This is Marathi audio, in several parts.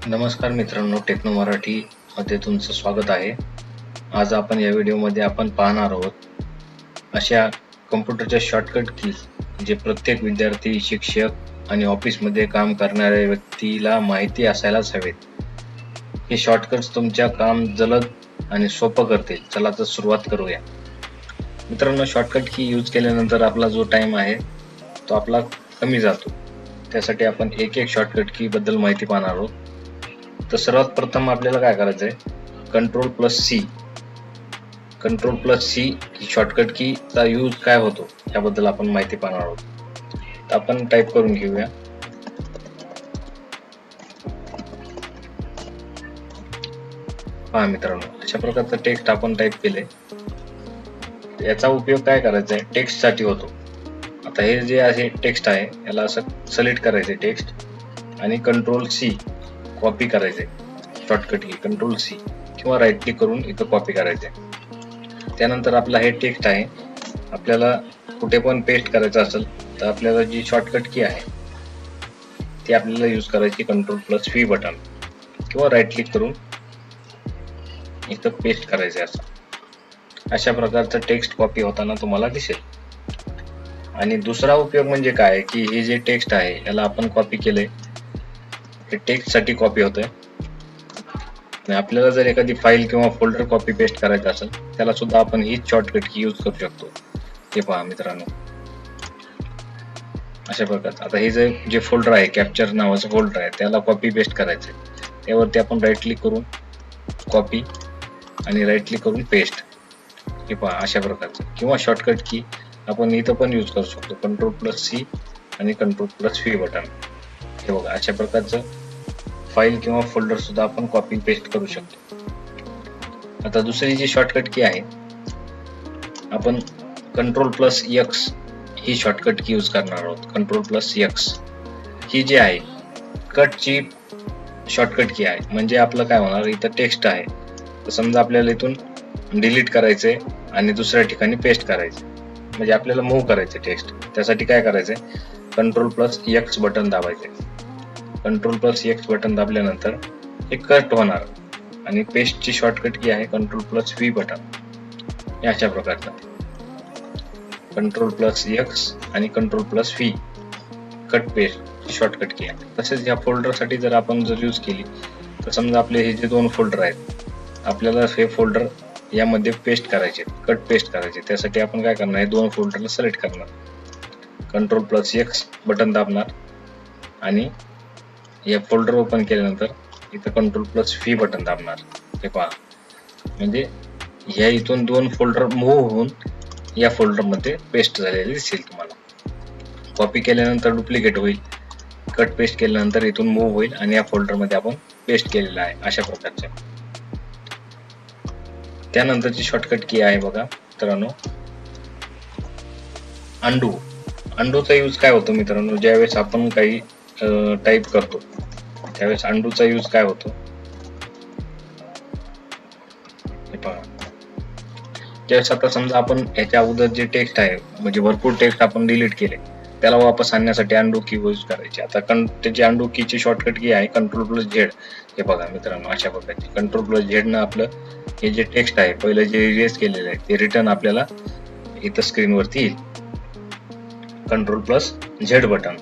नमस्कार मित्रांनो, टेक्नो मराठी मध्ये तुमचं स्वागत आहे. आज आपण या व्हिडिओमध्ये आपण पाहणार आहोत अशा कम्प्युटरच्या शॉर्टकट कीज जे प्रत्येक विद्यार्थी, शिक्षक आणि ऑफिसमध्ये काम करणाऱ्या व्यक्तीला माहिती असायलाच हवेत. हे शॉर्टकट्स तुमच्या काम जलद आणि सोपं करतील. चला तर सुरुवात करूया. मित्रांनो, शॉर्टकट की यूज केल्यानंतर आपला जो टाइम आहे तो आपला कमी जातो. त्यासाठी आपण एक एक शॉर्टकट की बद्दल माहिती पाहणार आहोत. तर सर्वात प्रथम आपल्याला काय करायचं आहे, कंट्रोल प्लस सी ही शॉर्टकट की चा यूज काय होतो याबद्दल आपण माहिती पाहणार आहोत. तर आपण टाईप करून घेऊया. पहा मित्रांनो, अशा प्रकारचं टेक्स्ट आपण टाईप केले. याचा उपयोग काय करायचा आहे, टेक्स्ट साठी होतो. आता हे जे आहे टेक्स्ट आहे याला असं सिलेक्ट करायचे टेक्स्ट आणि कंट्रोल सी कॉपी करायचे. शॉर्टकट की कंट्रोल सी किंवा राईट क्लिक करून इथं कॉपी करायचे. त्यानंतर आपला हे टेक्स्ट आहे आपल्याला कुठे पण पेस्ट करायचं असेल तर आपल्याला जी शॉर्टकट की आहे ती आपल्याला यूज करायची कंट्रोल प्लस व्ही बटन किंवा राईट क्लिक करून इथं पेस्ट करायचे. अशा प्रकारचं टेक्स्ट कॉपी होताना तुम्हाला दिसेल. आणि दुसरा उपयोग म्हणजे काय की हे जे टेक्स्ट आहे याला आपण कॉपी केले, हे टेक्स्ट साठी कॉपी होतंय. आणि आपल्याला जर एखादी फाईल किंवा फोल्डर कॉपी पेस्ट करायचं असेल त्याला सुद्धा आपण हीच शॉर्टकट की यूज करू शकतो. हे पहा मित्रांनो, अशा प्रकारचं. आता हे जे फोल्डर आहे, कॅप्चर नावाचं फोल्डर आहे, त्याला कॉपी पेस्ट करायचंय. त्यावरती आपण राईट क्लिक करून कॉपी आणि राईट क्लिक करून पेस्ट. हे पहा अशा प्रकारचं. किंवा शॉर्टकट की आपण इथं पण यूज करू शकतो, कंट्रोल प्लस सी आणि कंट्रोल प्लस व्ही बटन. हे बघा, अशा प्रकारचं फाईल किंवा फोल्डर सुद्धा आपण कॉपी पेस्ट करू शकतो. आता दुसरी जी शॉर्टकट की आहे, आपण कंट्रोल प्लस एक्स ही शॉर्टकट की यूज करणार आहोत. कंट्रोल प्लस एक्स ही जी आहे कटची शॉर्टकट की आहे. म्हणजे आपलं काय होणार, इथं टेक्स्ट आहे तर समजा आपल्याला इथून डिलीट करायचंय आणि दुसऱ्या ठिकाणी पेस्ट करायचे, म्हणजे आपल्याला मूव्ह करायचे टेक्स्ट. त्यासाठी काय करायचंय, कंट्रोल प्लस एक्स बटन दाबायचे. कंट्रोल प्लस एक्स बटन दाबल्यानंतर हे कट होणार आणि पेस्टची शॉर्टकट की आहे कंट्रोल प्लस व्ही बटन. हे अशा प्रकारचं कंट्रोल प्लस एक्स आणि control plus V cut paste shortcut की आहे. तसेच ह्या फोल्डर साठी जर आपण यूज केली तर समजा आपले हे जे दोन फोल्डर आहेत आपल्याला हे फोल्डर यामध्ये पेस्ट करायचे, कट पेस्ट करायचे. त्यासाठी आपण काय करणार, हे दोन फोल्डरला सिलेक्ट करणार, कंट्रोल प्लस एक्स बटन दाबणार आणि हे फोल्डर ओपन केल्यानंतर इथं कंट्रोल प्लस व्ही बटन दाबणार. हे पहा, म्हणजे ह्या इथून दोन फोल्डर मूव्ह होऊन या फोल्डर मध्ये पेस्ट झालेले दिसेल तुम्हाला. कॉपी केल्यानंतर डुप्लिकेट होईल, कट पेस्ट केल्यानंतर इथून मूव्ह होईल आणि या फोल्डर मध्ये आपण पेस्ट केलेला आहे. अशा प्रकारचे. त्यानंतरची शॉर्टकट की आहे बघा मित्रांनो, अंडूचा यूज काय होतो मित्रांनो, ज्यावेळेस आपण काही टाईप करतो त्यावेळेस अंडूचा यूज काय होतो हे पहा. ज्यावेळेस आता समजा आपण याच्या अगोदर जे टेक्स्ट आहे म्हणजे भरपूर टेक्स्ट आपण डिलीट केले त्याला वापस आणण्यासाठी अंडू की यूज करायची. आता त्याची अंडू कीची शॉर्टकट की आहे कंट्रोल प्लस झेड. हे बघा मित्रांनो, अशा प्रकारची कंट्रोल प्लस झेड न आपलं हे जे टेक्स्ट आहे पहिलं जे इरेज केलेलं आहे ते रिटर्न आपल्याला इथं स्क्रीन वरती येईल. कंट्रोल प्लस झेड बटन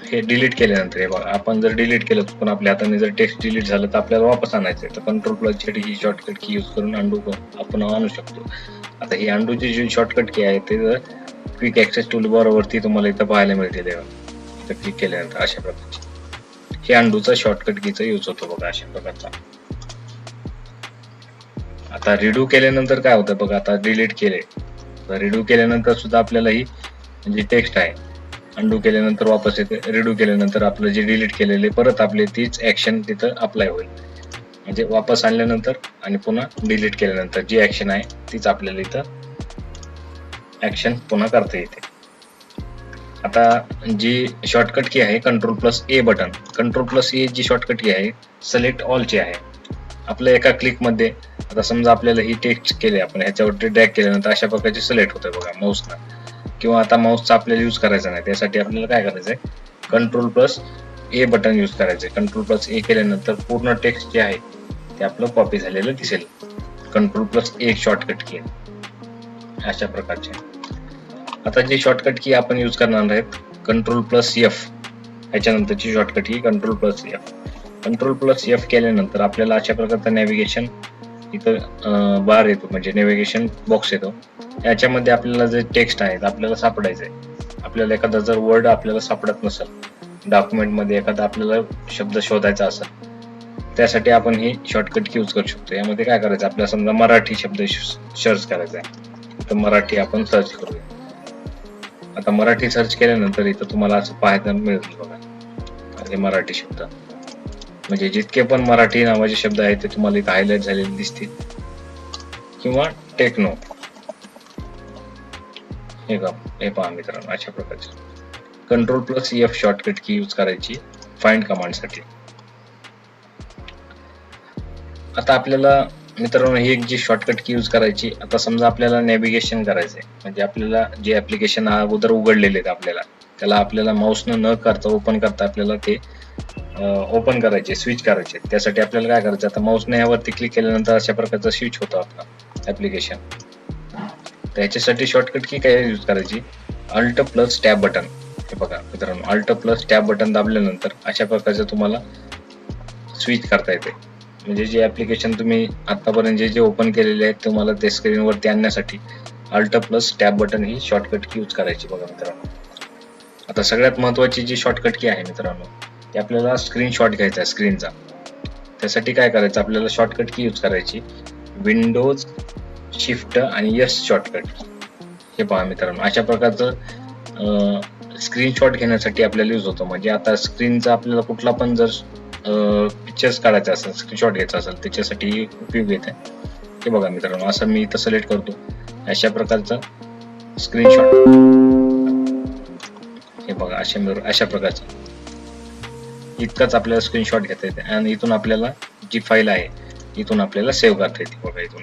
हे डिलीट केल्यानंतर, हे बघा आपण जर डिलीट केलं पण आपल्या हाताने जर टेक्स्ट डिलीट झालं तर आपल्याला वापस आणायचं आहे तर कंट्रोल प्लस झेड ही शॉर्टकट की यूज करून अंडू आपण आणू शकतो. आता ही अंडूची जी शॉर्टकट की आहे ते जर क्विक ऍक्सेस टूलबार वरती तुम्हाला इथं पाहायला मिळते. इथं क्लिक केल्यानंतर अशा प्रकारची हे अंडूचा शॉर्टकट कीचा यूज होतो बघा अशा प्रकारचा. आता रिड्यू केल्यानंतर काय होतं बघा, आता डिलीट केले तर रिड्यू केल्यानंतर सुद्धा आपल्याला ही जी टेक्स्ट आहे अंडू केल्यानंतर वापस येते. रिड्यू केल्यानंतर आपलं जे डिलीट केलेले परत आपले तीच ऍक्शन तिथं अप्लाय होईल. म्हणजे वापस आणल्यानंतर आणि पुन्हा डिलीट केल्यानंतर जी ऍक्शन आहे तीच आपल्याला इथं ऍक्शन पुन्हा करता येते. आता जी शॉर्टकट की आहे कंट्रोल प्लस ए बटन, कंट्रोल प्लस ए जी शॉर्टकट की आहे सिलेक्ट ऑल ची आहे. आपल्या एका क्लिक मध्ये आता समजा आपल्याला ही टेक्स्ट केली आपण ह्याच्यावरती ड्रॅग केल्यानंतर अशा प्रकारची सिलेक्ट होते बघा माऊसनं. किंवा आता माऊसचा आपल्याला यूज करायचा नाही त्यासाठी आपल्याला काय करायचं आहे, कंट्रोल प्लस ए बटन यूज करायचे. Ctrl+A केल्यानंतर पूर्ण टेक्स्ट जे आहे ते आपलं कॉपी झालेलं दिसेल. Ctrl+A शॉर्टकट की आहे अशा प्रकारचे. आता जे शॉर्टकट की आपण यूज करणार आहेत Ctrl+F, याच्यानंतरची शॉर्टकट की Ctrl+F. Ctrl+F केल्यानंतर आपल्याला अशा प्रकारचा नॅव्हिगेशन इथं बार येतो, म्हणजे नॅव्हिगेशन बॉक्स येतो. याच्यामध्ये आपल्याला जे टेक्स्ट आहे आपल्याला सापडायचं आहे. आपल्याला एखादा जर वर्ड आपल्याला सापडत नसेल, डॉक्युमेंट मध्ये एखादा आपल्याला शब्द शोधायचा असेल, त्यासाठी आपण ही शॉर्टकट की यूज करू शकतो. यामध्ये काय करायचं, आपल्याला समजा मराठी शब्द सर्च करायचा आहे, तर मराठी आपण सर्च करूया. आता मराठी सर्च केल्यानंतर इथं तुम्हाला असं पाहायला मिळेल बघा, हे मराठी शब्द, म्हणजे जितके पण मराठी नावाचे शब्द आहेत ते तुम्हाला इथे हायलाइट झालेले दिसतील. किंवा टेक्नो, हे पहा मित्रांनो अशा प्रकारचे. Ctrl+F शॉर्टकट की यूज करायची फाइंड कमांड साठी. आता आपल्याला मित्रांनो ही एक जी शॉर्टकट की यूज करायची. आता समजा आपल्याला नॅव्हिगेशन करायचंय, म्हणजे आपल्याला जे ऍप्लिकेशन अगोदर उघडलेले आहेत त्याला आपल्याला माऊसनं न करता ओपन करता आपल्याला ते ओपन करायचे, स्विच करायचे. त्यासाठी आपल्याला काय करायचं, आता माऊसने यावरती क्लिक केल्यानंतर अशा प्रकारचा स्विच होतो आपला ऍप्लिकेशन. त्याच्यासाठी शॉर्टकट की काय यूज करायची, Alt+Tab बटन. हे बघा मित्रांनो, Alt+Tab बटन दाबल्यानंतर अशा प्रकारचं तुम्हाला स्विच करता येते. म्हणजे जे ऍप्लिकेशन तुम्ही आतापर्यंत जे ओपन केलेले आहेत तुम्हाला ते स्क्रीनवरती आणण्यासाठी Alt+Tab बटन ही शॉर्टकट की यूज करायची. बघा मित्रांनो, आता सगळ्यात महत्वाची जी शॉर्टकट की आहे मित्रांनो, ते आपल्याला स्क्रीनशॉट घ्यायचा आहे स्क्रीनचा. त्यासाठी काय करायचं, आपल्याला शॉर्टकट की यूज करायची विंडोज शिफ्ट आणि एस शॉर्टकट. हे पहा मित्रांनो, अशा प्रकारचं स्क्रीनशॉट घेण्यासाठी आपल्याला यूज होतो. म्हणजे आता स्क्रीनचा आपल्याला कुठला पण जर पिक्चर्स काढायचा असेल, स्क्रीनशॉट घ्यायचा असेल, त्याच्यासाठी उपयोग येते. हे बघा मित्रांनो, असं मी इथं सिलेक्ट करतो, अशा प्रकारचं स्क्रीनशॉट. हे बघा अशा प्रकारचं इतकंच आपल्याला स्क्रीनशॉट घेता येते. आणि इथून आपल्याला जी फाईल आहे इथून आपल्याला सेव्ह करता येते. बघा इथून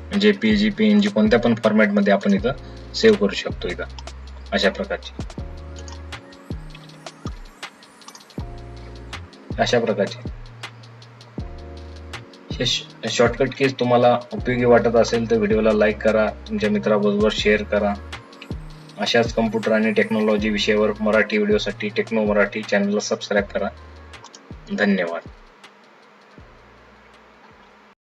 म्हणजे JPG, PNG कोणत्या पण फॉर्मॅट मध्ये आपण इथं सेव्ह करू शकतो. इथं अशा प्रकारचे हे शॉर्टकट कीज तुम्हाला उपयोगी वाटत असेल तर व्हिडिओला लाईक करा, तुमच्या मित्राबरोबर शेअर करा. अशाच कम्प्युटर आणि टेक्नॉलॉजी विषयावर मराठी व्हिडिओसाठी टेक्नो मराठी चॅनलला सबस्क्राईब करा. धन्यवाद.